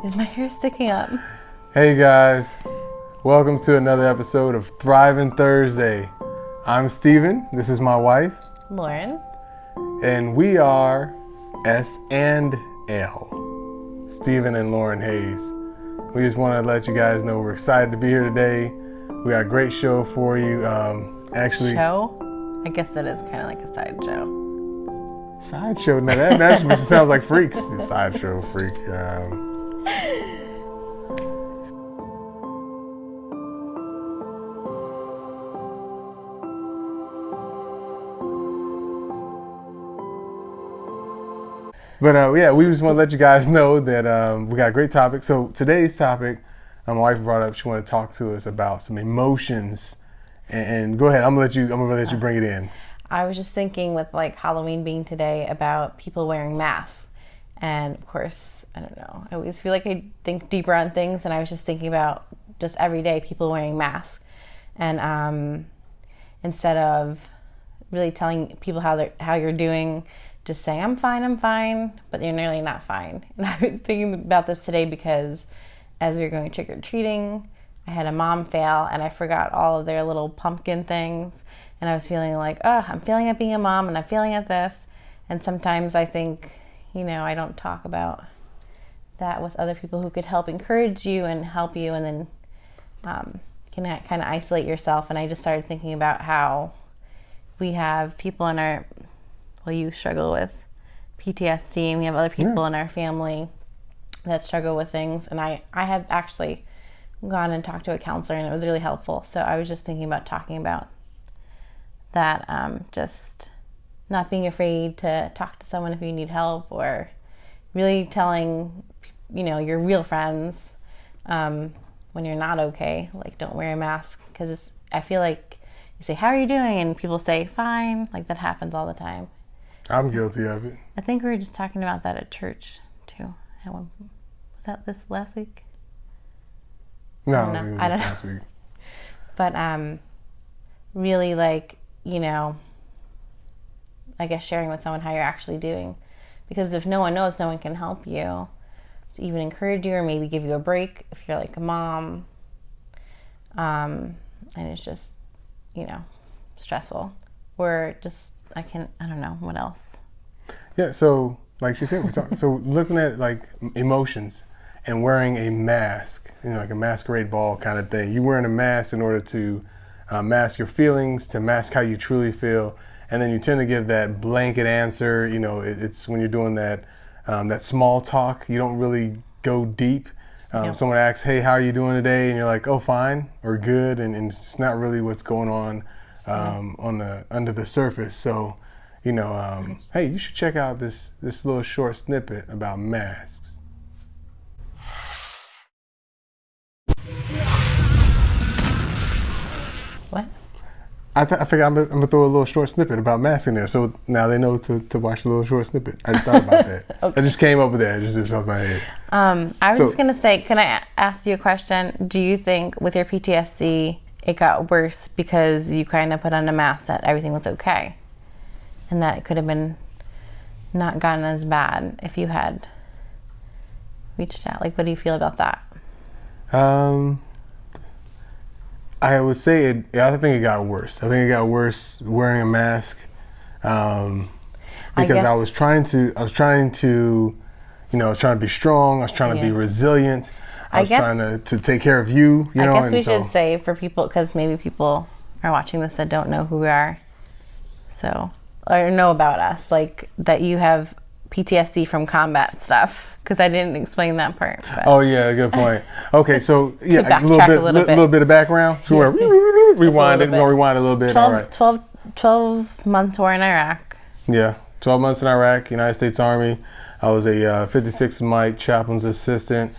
Is my hair sticking up? Hey guys, welcome to another episode of Thriving Thursday. I'm Steven, this is my wife, Lorin. and we are S and L, Steven and Lorin Hayes. We just want to let you guys know we're excited to be here today. We got a great show for you. Show? I guess that is kind of like a sideshow. Sideshow? Now that just makes it sound like freaks. Sideshow freak. But we just want to let you guys know that we got a great topic. So today's topic, my wife brought up, she wanted to talk to us about some emotions. And go ahead, I'm gonna let you bring it in. I was just thinking with like Halloween being today about people wearing masks. And of course, I don't know, I always feel like I think deeper on things, and I was just thinking about just everyday people wearing masks. And instead of really telling people how you're doing, just saying, I'm fine, but you're nearly not fine. And I was thinking about this today because as we were going trick-or-treating, I had a mom fail and I forgot all of their little pumpkin things. And I was feeling like, I'm failing at being a mom and I'm failing at this. And sometimes I think, I don't talk about that with other people who could help encourage you and help you, and then can kind of isolate yourself. And I just started thinking about how we have people in our, you struggle with PTSD, and we have other people in our family that struggle with things. And I have actually gone and talked to a counselor, and it was really helpful. So I was just thinking about talking about that, just not being afraid to talk to someone if you need help, or really telling, your real friends when you're not okay, like don't wear a mask. Because I feel like you say, how are you doing? And people say, fine. Like that happens all the time. I'm guilty of it. I think we were just talking about that at church too. Was that this last week? No, I don't know. Last week. But really, like, I guess sharing with someone how you're actually doing, because if no one knows, no one can help you to even encourage you or maybe give you a break if you're like a mom. And it's just, stressful. Or just I don't know what else. Yeah, so like she said, so looking at like emotions and wearing a mask, like a masquerade ball kind of thing. You're wearing a mask in order to mask your feelings, to mask how you truly feel, and then you tend to give that blanket answer. It's when you're doing that that small talk, you don't really go deep. Someone asks, "Hey, how are you doing today?" and you're like, "Oh, fine," or "Good," and it's not really what's going on under the surface. So, hey, you should check out this little short snippet about masks. What? I figure I'm gonna throw a little short snippet about masks in there, so now they know to watch the little short snippet. I just thought about that. Okay. I just came up with that. It just off my head. I was just gonna say, can I ask you a question? Do you think with your PTSD it got worse because you kind of put on a mask that everything was okay, and that it could have been not gotten as bad if you had reached out? Like, what do you feel about that? I would say I think it got worse. I think it got worse wearing a mask because I was trying to be strong. I was trying to be resilient. I was trying to take care of you. I guess we should say for people, because maybe people are watching this that don't know who we are, or know about us, like that you have PTSD from combat stuff, because I didn't explain that part. But. Oh yeah, good point. Okay, so a little bit of background. So we're rewind it. We're gonna rewind a little bit. 12 months were in Iraq. Yeah, 12 months in Iraq, United States Army. I was a 56th Mike chaplain's assistant,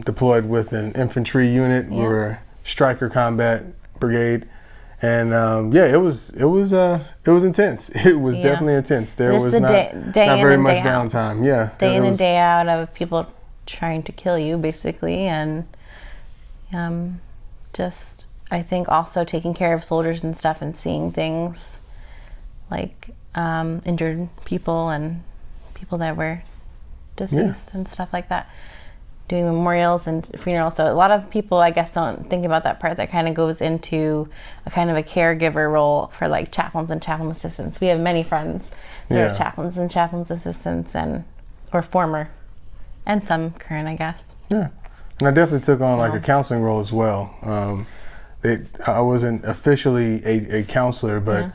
deployed with an infantry unit. We were a striker combat brigade. And it was intense. It was definitely intense. There was not very much downtime. Yeah, day in and day out of people trying to kill you, basically, and just I think also taking care of soldiers and stuff, and seeing things like injured people and people that were deceased and stuff like that. doing memorials and funerals. So a lot of people, I guess, don't think about that part that kind of goes into a kind of a caregiver role for like chaplains and chaplain assistants. We have many friends that are chaplains and chaplains assistants, and or former, and some current, I guess. Yeah, and I definitely took on like a counseling role as well. I wasn't officially a counselor, but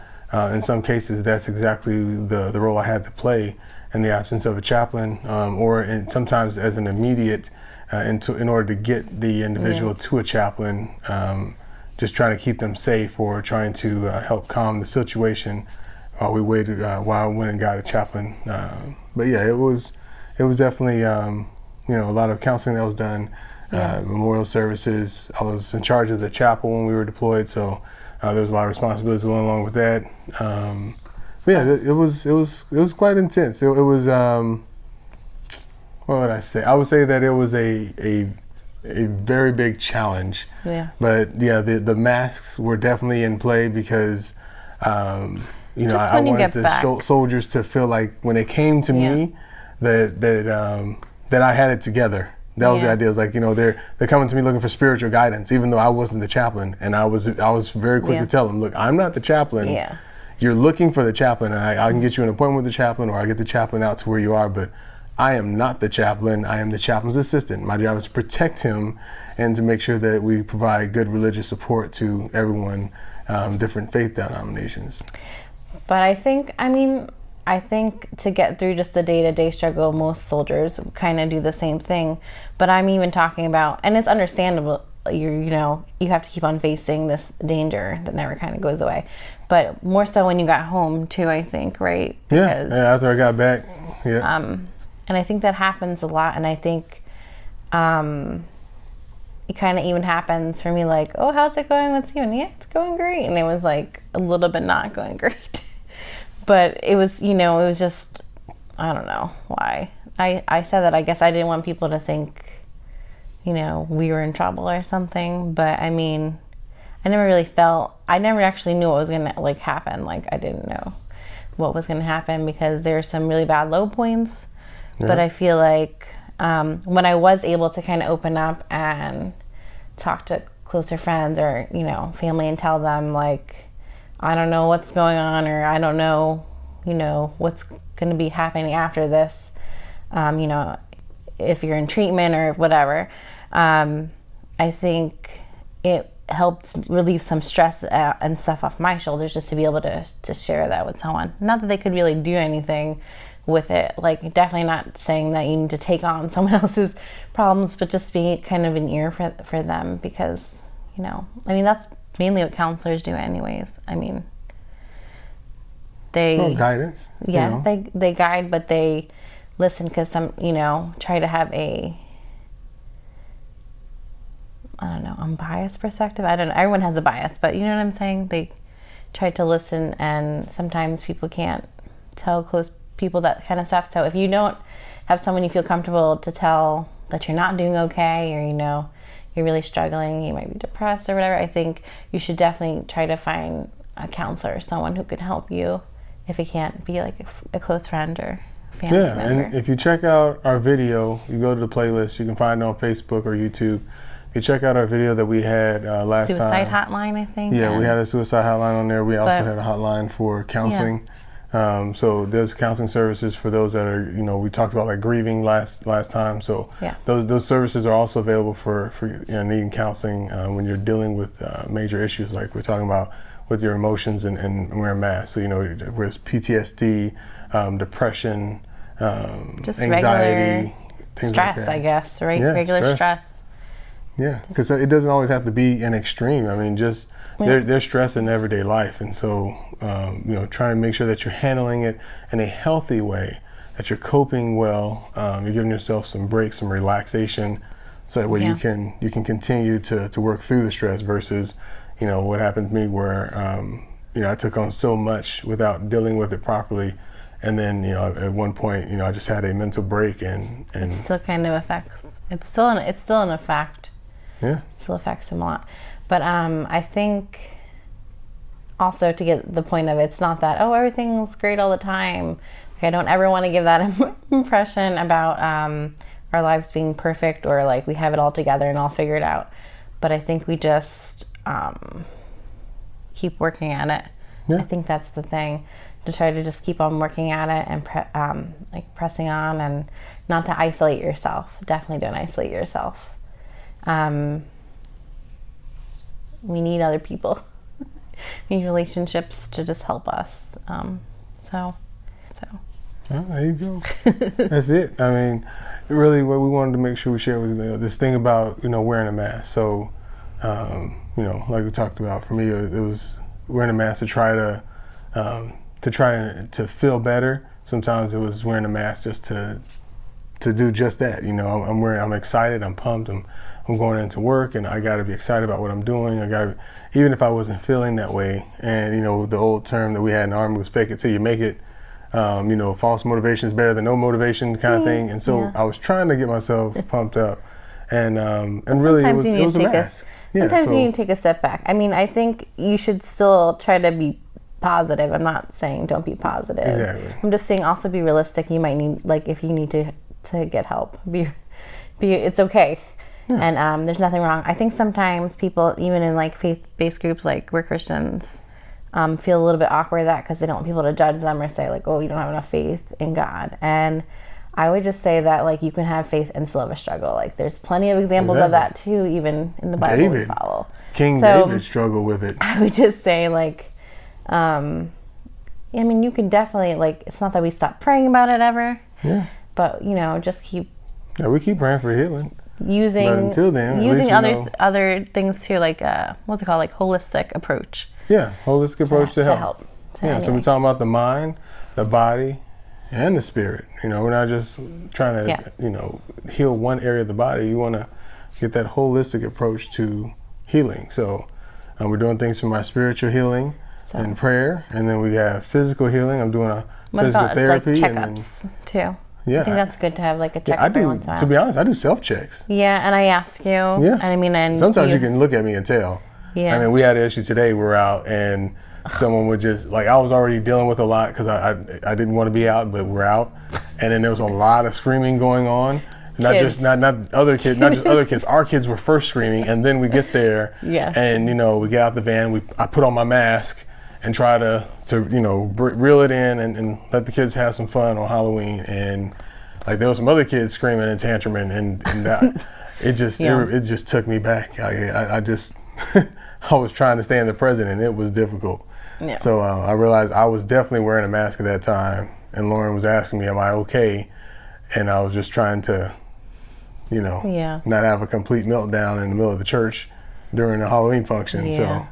in some cases that's exactly the role I had to play in the absence of a chaplain, or sometimes as an immediate, in order to get the individual to a chaplain, just trying to keep them safe or trying to help calm the situation while we waited, while I went and got a chaplain. But yeah, it was definitely a lot of counseling that was done. Memorial services. I was in charge of the chapel when we were deployed, so there was a lot of responsibilities going along with that. But yeah, it was quite intense. It was what would I say? I would say that it was a very big challenge. Yeah. But yeah, the masks were definitely in play because I wanted the soldiers to feel like when they came to me that I had it together. That was the idea. It was like, they're coming to me looking for spiritual guidance, even though I wasn't the chaplain. And I was very quick to tell them, look, I'm not the chaplain. Yeah. You're looking for the chaplain, and I can get you an appointment with the chaplain, or I get the chaplain out to where you are, but I am not the chaplain. I am the chaplain's assistant. My job is to protect him and to make sure that we provide good religious support to everyone, different faith denominations. But I think to get through just the day-to-day struggle, most soldiers kind of do the same thing. But I'm even talking about, and it's understandable, you have to keep on facing this danger that never kind of goes away. But more so when you got home too, I think, right? Because, after I got back, and I think that happens a lot. And I think it kind of even happens for me, like, oh, how's it going with you? And yeah, it's going great. And it was like a little bit not going great. But it was, it was just, I don't know why. I said that I guess I didn't want people to think, we were in trouble or something. But I mean, I never actually knew what was going to happen. Like, I didn't know what was going to happen because there's some really bad low points. Yeah. But I feel like when I was able to kind of open up and talk to closer friends or, family and tell them, like, I don't know what's going on, or I don't know, what's going to be happening after this, if you're in treatment or whatever. I think it helped relieve some stress and stuff off my shoulders just to be able to share that with someone. Not that they could really do anything with it. Like, definitely not saying that you need to take on someone else's problems, but just being kind of an ear for them because, that's mainly what counselors do anyways. They guidance. Yeah, they guide, but they listen because some, try to have a, I don't know, unbiased perspective. I don't know. Everyone has a bias, but you know what I'm saying? They try to listen, and sometimes people can't tell close people that kind of stuff. So if you don't have someone you feel comfortable to tell that you're not doing okay, or you're really struggling, you might be depressed or whatever, I think you should definitely try to find a counselor, someone who can help you if it can't be like a close friend or family member. And if you check out our video, you go to the playlist, you can find it on Facebook or YouTube. If you check out our video that we had last suicide time. hotline, I think. Yeah, we had a suicide hotline on there. We also had a hotline for counseling. So there's counseling services for those that are, we talked about like grieving last time. So those services are also available for needing counseling when you're dealing with major issues like we're talking about with your emotions and wearing masks. So, whereas PTSD, depression, just anxiety, things stress, like that. I guess, right? Yeah, regular stress. Yeah, because it doesn't always have to be an extreme. They're stressed in everyday life, and so trying to make sure that you're handling it in a healthy way, that you're coping well, you're giving yourself some breaks, some relaxation, so that way you can continue to work through the stress versus what happened to me where I took on so much without dealing with it properly, and then at one point I just had a mental break and it still kind of affects. It's still an effect. Yeah, it still affects him a lot. But I think also to get the point of it, it's not that, everything's great all the time. Like, I don't ever want to give that impression about our lives being perfect or like we have it all together and all figured out. But I think we just keep working at it. Yeah. I think that's the thing, to try to just keep on working at it and like pressing on, and not to isolate yourself. Definitely don't isolate yourself. We need other people. We need relationships to just help us. So. Oh, there you go. That's it. I mean, really, what we wanted to make sure we share with you, this thing about wearing a mask. So, like we talked about, for me, it was wearing a mask to try to feel better. Sometimes it was wearing a mask just to do just that. I'm excited. I'm pumped. I'm going into work, and I got to be excited about what I'm doing. Even if I wasn't feeling that way. And the old term that we had in the Army was "fake it till you make it." False motivation is better than no motivation, kind of thing. And so I was trying to get myself pumped up, and really it was a mask. Sometimes you need to take a step back. I mean, I think you should still try to be positive. I'm not saying don't be positive. Exactly. I'm just saying also be realistic. You might need, like, if you need to get help, it's okay. Yeah. And there's nothing wrong. I think sometimes people, even in like faith-based groups, like we're Christians, feel a little bit awkward with that because they don't want people to judge them or say like, oh, you don't have enough faith in God. And I would just say that like you can have faith and still have a struggle. Like there's plenty of examples of that too, even in the Bible we follow. King David struggled with it. I would just say like, I mean, you can definitely, like, it's not that we stop praying about it ever. Yeah. But just keep. Yeah, we keep praying for healing. Using other things too, like what's it called, like holistic approach. Yeah, holistic approach to help. So we're talking about the mind, the body, and the spirit. We're not just trying to, heal one area of the body. You want to get that holistic approach to healing. So we're doing things for my spiritual healing and prayer, and then we have physical healing. I'm doing a physical therapy. Like checkups too. Yeah, I think that's good to have like a checkup. I do. To be honest, I do self-checks. Yeah, and I ask you. Yeah. And I mean, and sometimes you can look at me and tell. Yeah. I mean, we had an issue today. We were out, and someone would just, like, I was already dealing with a lot because I didn't want to be out, but we're out, and then there was a lot of screaming going on. Not just other kids. Our kids were first screaming, and then we get there, and we get out the van. I put on my mask and try to reel it in and let the kids have some fun on Halloween. And like there was some other kids screaming and tantruming, and it just took me back. I just I was trying to stay in the present, and it was difficult. Yeah. So I realized I was definitely wearing a mask at that time, and Lorin was asking me, "Am I okay?" And I was just trying to, not have a complete meltdown in the middle of the church during the Halloween function. Yeah. So.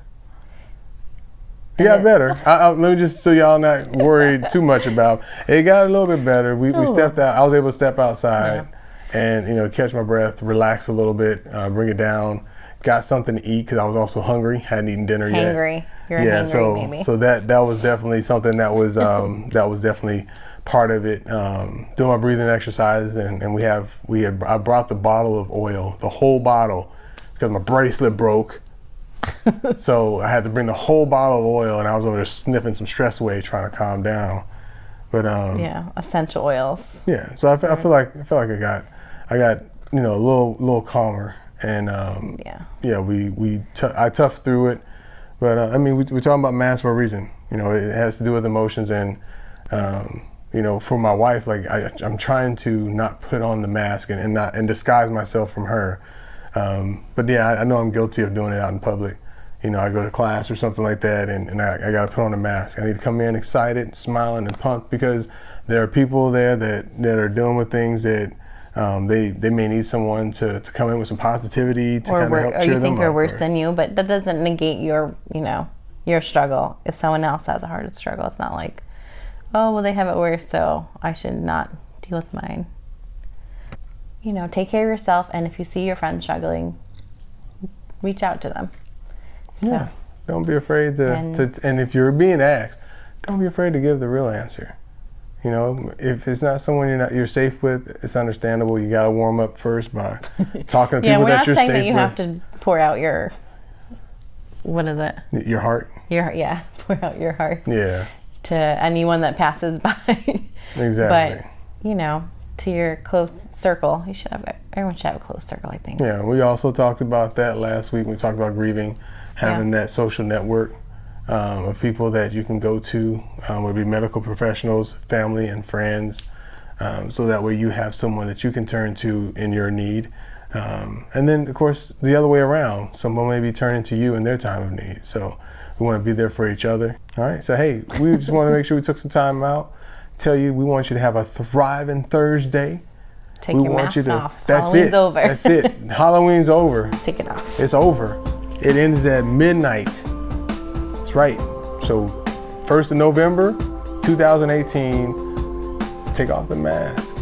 It got better. Let me just, so y'all not worried too much about it. It got a little bit better. We stepped out. I was able to step outside and catch my breath, relax a little bit, bring it down. Got something to eat because I was also hungry. Hadn't eaten dinner yet. Hangry. You're hangry, maybe. So that was definitely something that was that was definitely part of it. Doing my breathing exercise, and I brought the bottle of oil, the whole bottle, because my bracelet broke. So I had to bring the whole bottle of oil, and I was over there sniffing some stress away, trying to calm down. But essential oils. Yeah, so I feel like I got a little calmer, and I toughed through it. But I mean, we're talking about masks for a reason. It has to do with emotions, and for my wife, like I'm trying to not put on the mask and disguise myself from her. But I know I'm guilty of doing it out in public. I go to class or something like that, and I got to put on a mask. I need to come in excited, smiling, and pumped, because there are people there that are dealing with things that they may need someone to come in with some positivity to kind of help cheer them up. Or you think you're worse than you, but that doesn't negate your struggle. If someone else has a harder struggle, it's not like, oh, well, they have it worse, so I should not deal with mine. Take care of yourself, and if you see your friends struggling, reach out to them. Yeah, don't be afraid to and if you're being asked, don't be afraid to give the real answer. If it's not someone you're safe with, it's understandable. You got to warm up first by talking to people that you're safe with. Yeah, we're not saying that you have to pour out your, what is it? Your heart. Pour out your heart. Yeah. To anyone that passes by. Exactly. But to your close circle. Everyone should have a close circle, I think. Yeah, we also talked about that last week. We talked about grieving, having that social network of people that you can go to, would be medical professionals, family, and friends. So that way you have someone that you can turn to in your need. And then, of course, the other way around, someone may be turning to you in their time of need. So we want to be there for each other. All right. So, hey, we just want to make sure we took some time out. Tell you, we want you to have a thriving Thursday. Take your mask off. That's Halloween's it. over. That's it. Halloween's over. Take it off. It's over. It ends at midnight. That's right. So 1st of November, 2018, let's take off the mask.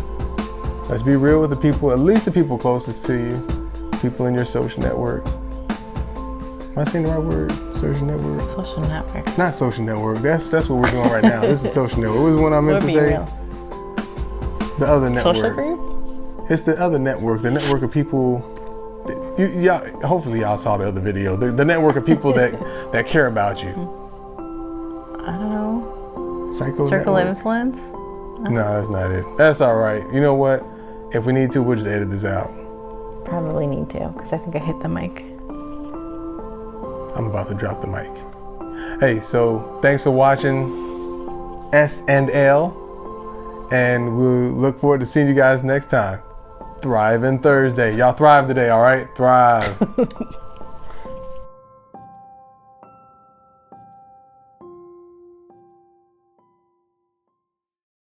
Let's be real with the people, at least the people closest to you, people in your social network. Am I saying the right word? Social network? Social network. Not social network. That's what we're doing right now. This is social network. What was the one I meant to say? Real. The other network. Social group? It's the other network. The network of people. Y'all, hopefully y'all saw the other video. The network of people that care about you. I don't know. Psycho Circle of network? influence? No, that's not it. That's all right. You know what? If we need to, we'll just edit this out. Probably need to, because I think I hit the mic. I'm about to drop the mic. Hey, so thanks for watching S&L, and we'll look forward to seeing you guys next time. Thriving Thursday. Y'all thrive today, all right? Thrive.